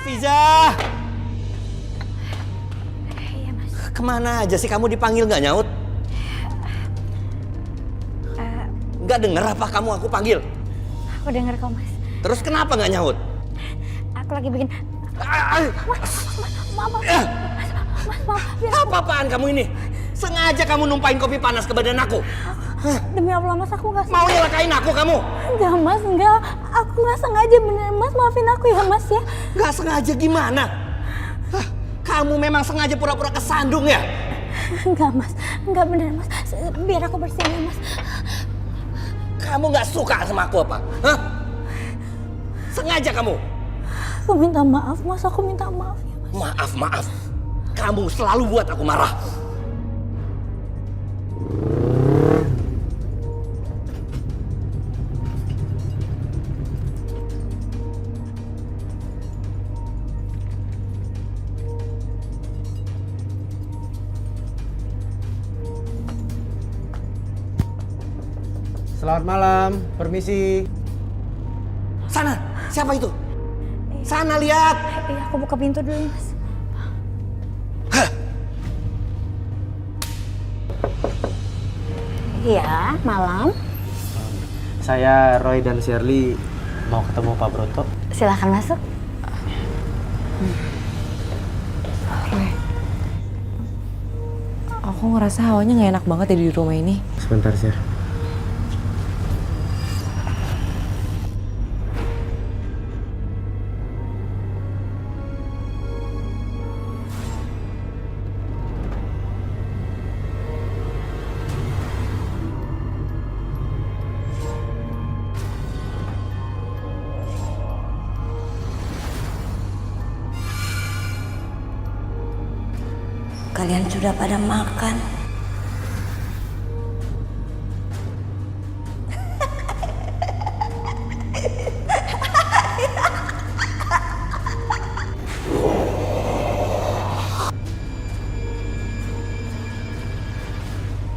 Hafiza! Iya, Mas. Kemana aja sih kamu dipanggil nggak nyaut? Nggak denger apa kamu aku panggil? Aku denger kok, Mas. Terus kenapa nggak nyaut? Aku lagi bikin... Maaf. Apa-apaan kamu ini? Sengaja kamu numpain kopi panas ke badan aku? Demi Allah, Mas, aku nggak Mau nyelakain aku kamu? Enggak, Mas, enggak. Aku nggak sengaja, bener, Mas. Maafin aku ya, Mas, ya. Nggak sengaja gimana? Kamu memang sengaja pura-pura kesandung ya? Enggak, Mas. Enggak, bener, Mas. Biar aku bersihin ya, Mas. Kamu nggak suka sama aku apa? Hah? Sengaja kamu? Aku minta maaf, Mas. Aku minta maaf ya, Mas. Maaf. Kamu selalu buat aku marah. Selamat malam, permisi. Sana, siapa itu? Sana lihat. Iya, aku buka pintu dulu, Mas. Iya, malam. Saya Roy dan Shirley mau ketemu Pak Broto. Silahkan masuk. Roy, aku ngerasa hawanya nggak enak banget ya di rumah ini. Sebentar, Sir. Kalian sudah pada makan?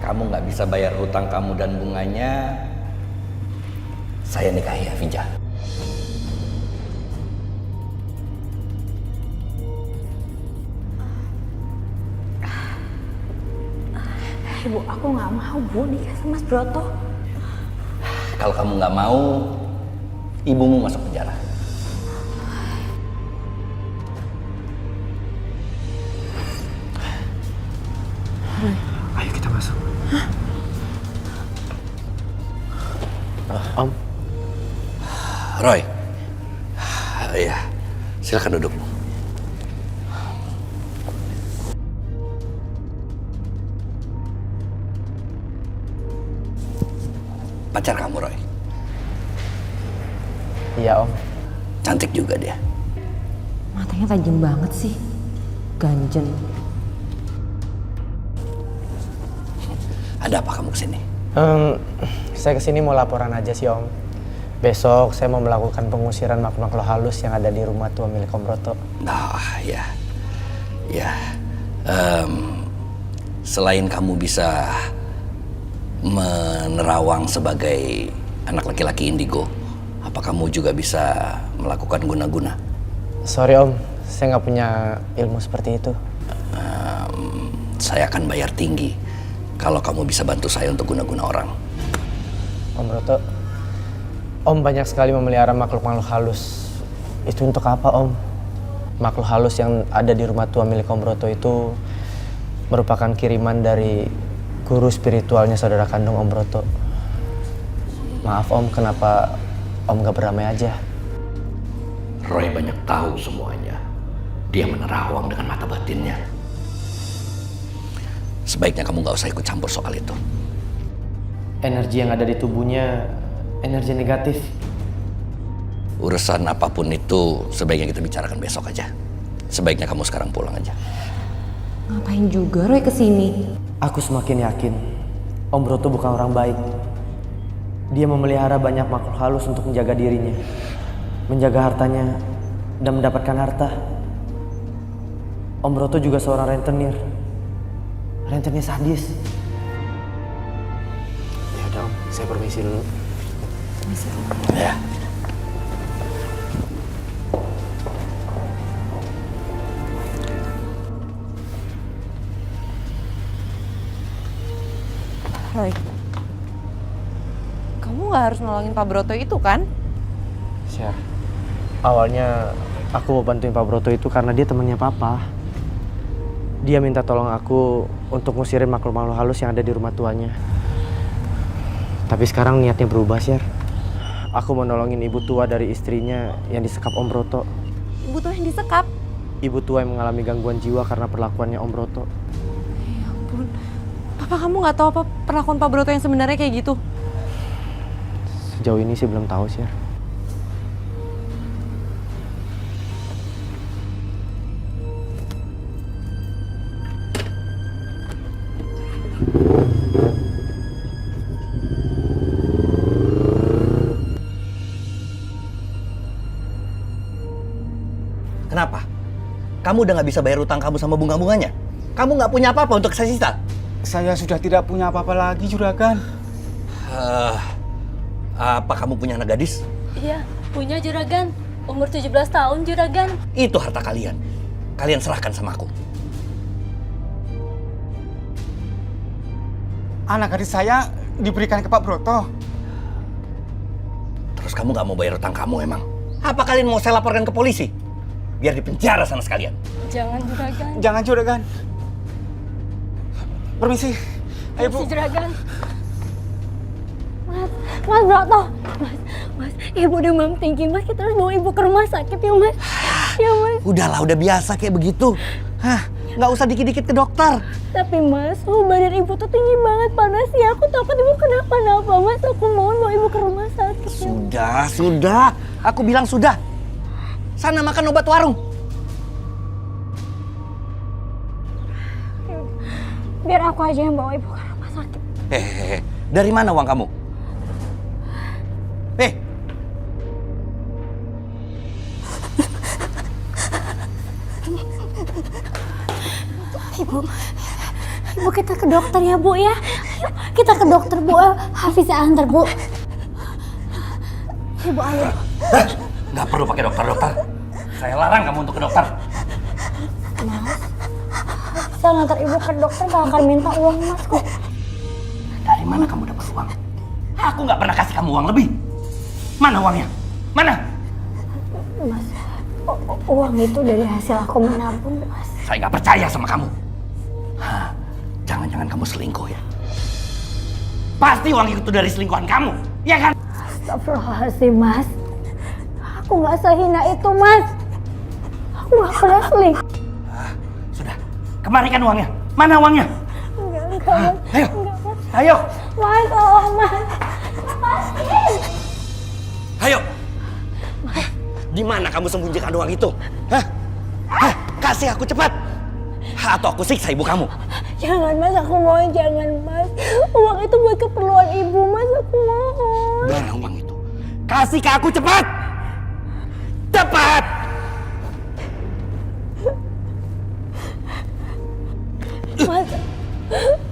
Kamu nggak bisa bayar hutang kamu dan bunganya, saya nikahi Hafiza. Ibu, aku nggak mau, Bu, nikah sama Mas Broto. Kalau kamu nggak mau, ibumu masuk penjara. Ayo kita masuk. Om. Roy, iya, silakan duduk. Pacar kamu, Roy? Iya, Om. Cantik juga dia. Matanya tajam banget sih, ganjen. Ada apa kamu kesini? Saya kesini mau laporan aja sih, Om. Besok saya mau melakukan pengusiran makhluk-makhluk halus yang ada di rumah tua milik Om Broto. Nah, ya. Selain kamu bisa menerawang sebagai anak laki-laki indigo, apa kamu juga bisa melakukan guna-guna? Sorry, Om. Saya nggak punya ilmu seperti itu. Saya akan bayar tinggi kalau kamu bisa bantu saya untuk guna-guna orang. Om Broto, Om banyak sekali memelihara makhluk-makhluk halus. Itu untuk apa, Om? Makhluk halus yang ada di rumah tua milik Om Broto itu merupakan kiriman dari guru spiritualnya saudara kandung Om Broto. Maaf, Om, kenapa Om gak berdamai aja? Roy banyak tahu semuanya. Dia menerawang dengan mata batinnya. Sebaiknya kamu gak usah ikut campur soal itu. Energi yang ada di tubuhnya, energi negatif. Urusan apapun itu sebaiknya kita bicarakan besok aja. Sebaiknya kamu sekarang pulang aja. Ngapain juga Roy kesini? Aku semakin yakin Om Broto bukan orang baik. Dia memelihara banyak makhluk halus untuk menjaga dirinya, menjaga hartanya, dan mendapatkan harta. Om Broto juga seorang rentenir. Rentenir sadis. Ya udah, Om, saya permisi dulu. Ya. Kamu nggak harus nolongin Pak Broto itu kan? Syar, awalnya aku mau bantuin Pak Broto itu karena dia temannya Papa. Dia minta tolong aku untuk ngusirin makhluk-makhluk halus yang ada di rumah tuanya. Tapi sekarang niatnya berubah, Syar. Aku mau nolongin ibu tua dari istrinya yang disekap Om Broto. Ibu tuh yang disekap. Ibu tua yang mengalami gangguan jiwa karena perlakuannya Om Broto. Ya ampun. Papa kamu nggak tahu apa perlakuan Pak Broto yang sebenarnya kayak gitu? Sejauh ini sih belum tahu, Syar. Kenapa? Kamu udah nggak bisa bayar utang kamu sama bunga-bunganya? Kamu nggak punya apa-apa untuk sisa? Saya sudah tidak punya apa-apa lagi, Juragan. Apa kamu punya anak gadis? Iya, punya Juragan. Umur 17 tahun, Juragan. Itu harta kalian. Kalian serahkan sama aku. Anak gadis saya diberikan ke Pak Broto. Terus kamu nggak mau bayar utang kamu emang? Apa kalian mau saya laporkan ke polisi? Biar dipenjara sana sekalian. Jangan, Juragan. Jangan, Juragan. Permisi. Ayo, Bu. Si Juragan. Mas Broto. Mas, ibu demam tinggi, Mas. Kita harus bawa ibu ke rumah sakit ya, Mas. Ya, Mas. Udahlah, udah biasa kayak begitu. Hah, nggak usah dikit-dikit ke dokter. Tapi Mas, badan ibu tuh tinggi banget panasnya. Aku takut ibu kenapa-napa, Mas. Aku mohon bawa ibu ke rumah sakit. Ya. Sudah. Aku bilang sudah. Sana makan obat warung. Biar aku aja yang bawa ibu ke rumah sakit. Dari mana uang kamu? Ibu kita ke dokter ya, Bu ya. Ayo, kita ke dokter, Bu. Hafizah antar, Bu. Ibu ayo. Nggak perlu pakai dokter. Saya larang kamu untuk ke dokter. Mas, saya ngantar ibu ke dokter gak akan minta uang, Mas. Kok Dari mana kamu dapat uang? Aku nggak pernah kasih kamu uang lebih. Mana uangnya? Mana? Mas, uang itu dari hasil aku menabung, Mas. Saya nggak percaya sama kamu. Hah, jangan-jangan kamu selingkuh ya? Pasti uang itu dari selingkuhan kamu, ya kan? Astagfirullahaladzim, Mas. Aku nggak sehina itu, Mas. Aku nggak pernah selingkuh. Sudah, kembalikan uangnya. Mana uangnya? Enggak, Mas. Ayo, Enggak, Mas. ayo, Mas, tolong, Mas. Mas. ayo. Di mana kamu sembunyikan uang itu? Hah? Hah? Kasih aku cepat. Atau aku siksa ibu kamu. Jangan, Mas. Aku mohon, jangan, Mas. Uang itu buat keperluan ibu, Mas. Aku mohon. Mana uang itu? Kasih ke aku cepat. Cepat. Mas,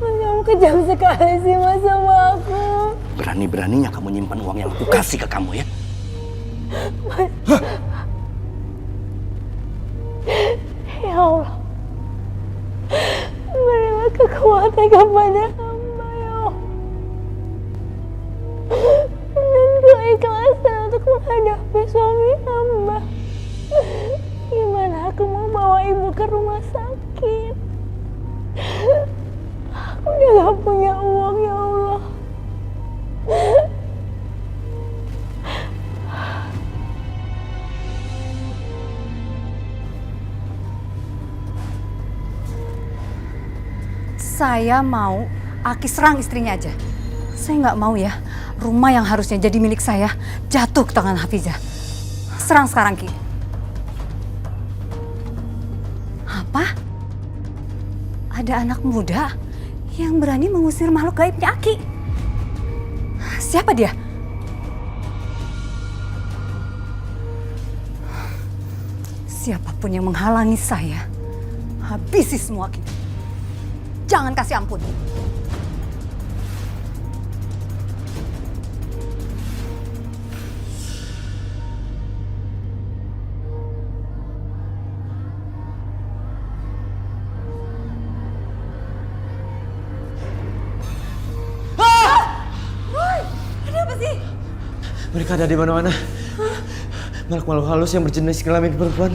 kamu kejam sekali sih, Mas, sama aku. Berani-beraninya kamu nyimpan uang yang aku kasih ke kamu ya? Ya Allah, berilah kekuatan kepada hamba, ya Allah. Dan keikhlasan untuk menghadapi suami hamba. Gimana aku mau bawa ibu ke rumah sakit? Aku udah gak punya uang, ya Allah. Saya mau Aki serang istrinya aja. Saya nggak mau ya, rumah yang harusnya jadi milik saya jatuh ke tangan Hafizah. Serang sekarang, Ki. Apa? Ada anak muda yang berani mengusir makhluk gaibnya Aki. Siapa dia? Siapapun yang menghalangi saya, habisi semua, Ki. Jangan kasih ampun. Roy, ada apa sih? Mereka ada di mana-mana. Makhluk-makhluk halus yang berjenis kelamin perempuan.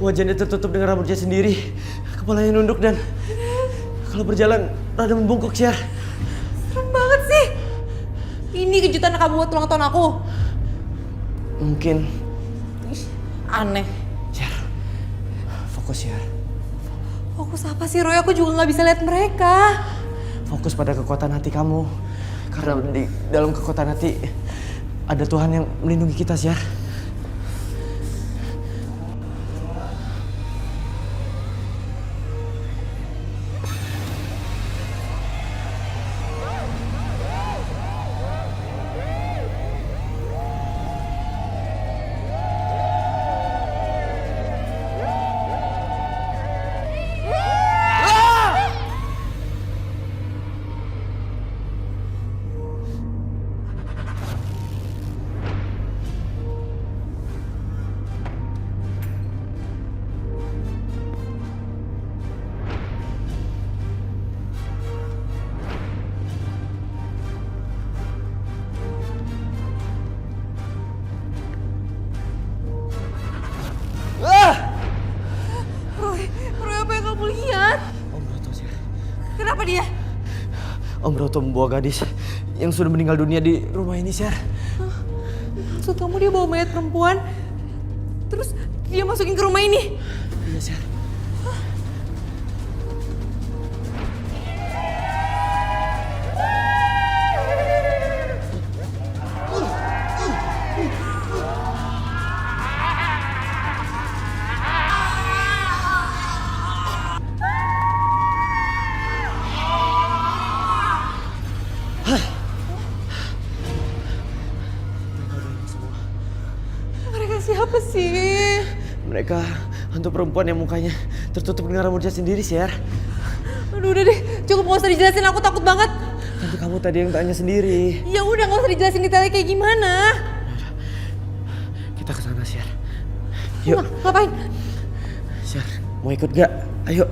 Wajahnya tertutup dengan rambutnya sendiri. Kepalanya nunduk dan kalau berjalan rada membungkuk, Syar. Serem banget sih. Ini kejutan kamu buat ulang tahun aku. Mungkin. Aneh. Syar, fokus, Syar. Fokus apa sih Roy? Aku juga nggak bisa lihat mereka. Fokus pada kekuatan hati kamu. Karena di dalam kekuatan hati ada Tuhan yang melindungi kita, Syar. Roy apa yang kamu lihat? Om Broto, Syar. Kenapa dia? Om Broto membawa gadis yang sudah meninggal dunia di rumah ini, Syar. Maksud kamu dia bawa mayat perempuan, terus dia masukin ke rumah ini? Iya, Syar. Mereka siapa sih? Mereka hantu perempuan yang mukanya tertutup dengan rambutnya sendiri, Syar. Aduh udah deh, cukup gak usah dijelasin, aku takut banget. Tapi kamu tadi yang tanya sendiri. Ya udah gak usah dijelasin detailnya kayak gimana. Kita ke sana, Syar. Yuk, Ngapain? Syar. Mau ikut gak? Ayo.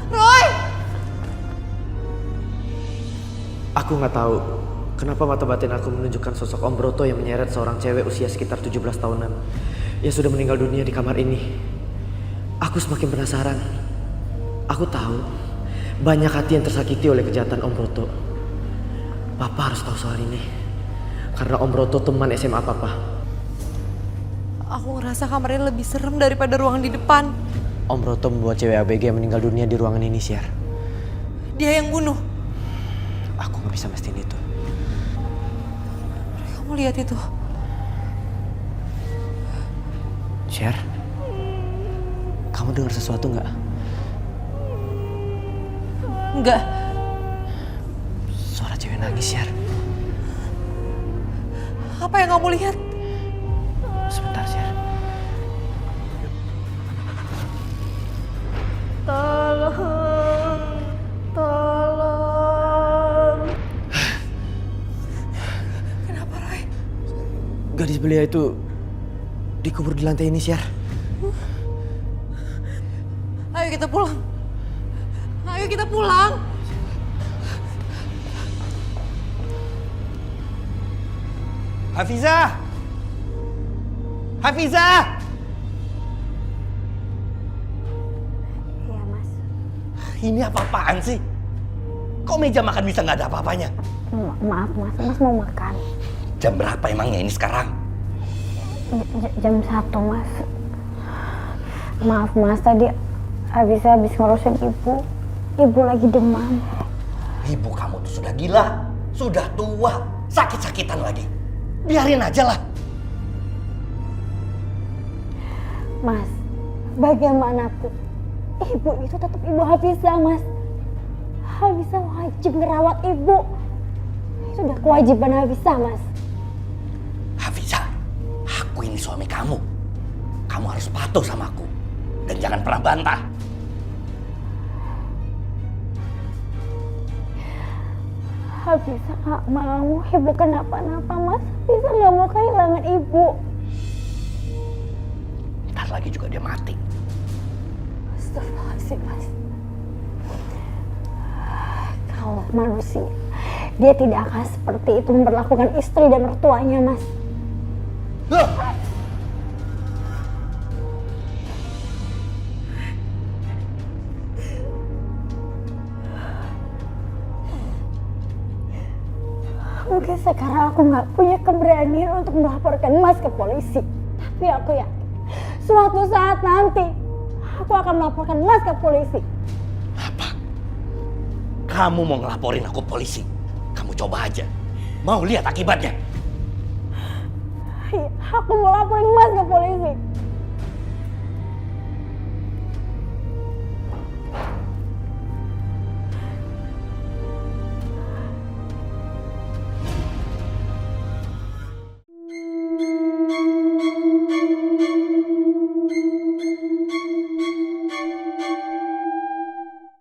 Roy! Aku nggak tahu kenapa mata batin aku menunjukkan sosok Om Broto yang menyeret seorang cewek usia sekitar 17 tahunan yang sudah meninggal dunia di kamar ini. Aku semakin penasaran. Aku tahu banyak hati yang tersakiti oleh kejahatan Om Broto. Papa harus tahu soal ini karena Om Broto teman SMA Papa. Aku ngerasa kamarnya lebih serem daripada ruangan di depan. Om Broto membawa cewek ABG yang meninggal dunia di ruangan ini, Syar. Dia yang bunuh. Aku nggak bisa mestiin itu. Kamu lihat itu? Syar, kamu dengar sesuatu nggak? Enggak. Suara cewek nangis, Syar. Apa yang kamu lihat? Sebentar, Syar. Tolong. Kenapa Roy? Gadis belia itu dikubur di lantai ini, Syar. Ayo kita pulang. Ayo kita pulang. Hafizah! Hafizah! Iya, Mas. Ini apa-apaan sih? Kok meja makan bisa nggak ada apa-apanya? Maaf, Mas. Mas mau makan. Jam berapa emangnya ini sekarang? Jam 1, Mas. Maaf, Mas. Tadi habis ngurusin ibu. Ibu lagi demam. Ibu kamu tuh sudah gila, sudah tua, sakit-sakitan lagi. Biarin aja lah. Mas, bagaimanapun ibu itu tetap ibu Hafizah, Mas. Hafizah wajib ngerawat ibu. Itu udah kewajiban Hafizah, Mas. Hafizah, aku ini suami kamu. Kamu harus patuh sama aku. Dan jangan pernah bantah. Hafizah gak mau ibu kenapa-napa, Mas. Hafizah gak mau kehilangan ibu. Ntar lagi juga dia mati. Astagfirullahaladzim, Mas. Kalau manusia Dia tidak akan seperti itu memperlakukan istri dan mertuanya, Mas. Mungkin sekarang aku nggak punya keberanian untuk melaporkan Mas ke polisi. Tapi aku yakin, suatu saat nanti aku akan melaporkan Mas ke polisi. Apa? Kamu mau ngelaporin aku polisi? Kamu coba aja. Mau lihat akibatnya? Iya, aku mau laporin Mas ke polisi.